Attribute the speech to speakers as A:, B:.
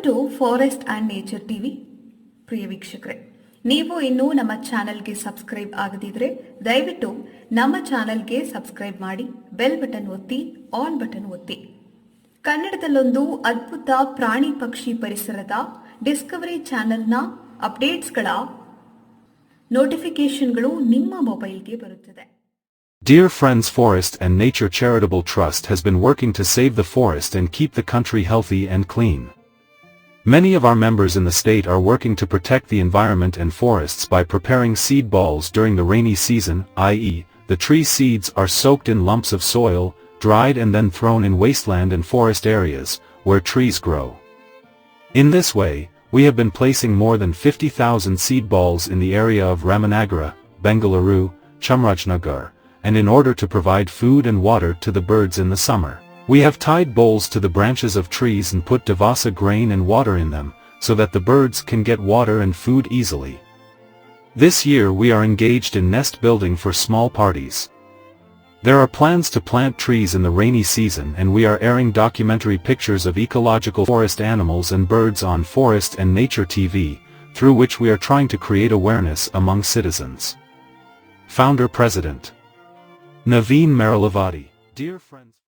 A: To forest and nature TV. ಪ್ರಿಯ ವೀಕ್ಷಕರೇ, ನೀವು ಇನ್ನೂ ನಮ್ಮ ಚಾನೆಲ್ಗೆ ಸಬ್ಸ್ಕ್ರೈಬ್ ಆಗದಿದ್ರೆ ದಯವಿಟ್ಟು ನಮ್ಮ ಚಾನೆಲ್ಗೆ ಸಬ್ಸ್ಕ್ರೈಬ್ ಮಾಡಿ, ಬೆಲ್ ಬಟನ್ ಒತ್ತಿ, ಆಲ್ ಬಟನ್ ಒತ್ತಿ. ಕನ್ನಡದಲ್ಲೊಂದು ಅದ್ಭುತ ಪ್ರಾಣಿ ಪಕ್ಷಿ ಪರಿಸರದ ಡಿಸ್ಕವರಿ ಚಾನೆಲ್ನ ಅಪ್ಡೇಟ್ಸ್ಗಳ ನೋಟಿಫಿಕೇಶನ್ಗಳು ನಿಮ್ಮ ಮೊಬೈಲ್ಗೆ ಬರುತ್ತದೆ.
B: Dear Friends, Forest and Nature Charitable Trust has been working to save the forest and keep the country healthy and clean. Many of our members in the state are working to protect the environment and forests by preparing seed balls during the rainy season, i.e., the tree seeds are soaked in lumps of soil, dried and then thrown in wasteland and forest areas, where trees grow. In this way, we have been placing more than 50,000 seed balls in the area of Ramanagara, Bengaluru, Chamarajanagar, and in order to provide food and water to the birds in the summer, we have tied bowls to the branches of trees and put Davasa grain and water in them, so that the birds can get water and food easily. This year we are engaged in nest building for small parties. There are plans to plant trees in the rainy season, and we are airing documentary pictures of ecological forest animals and birds on Forest and Nature TV, through which we are trying to create awareness among citizens. Founder President Naveen Marilavati. Dear friends.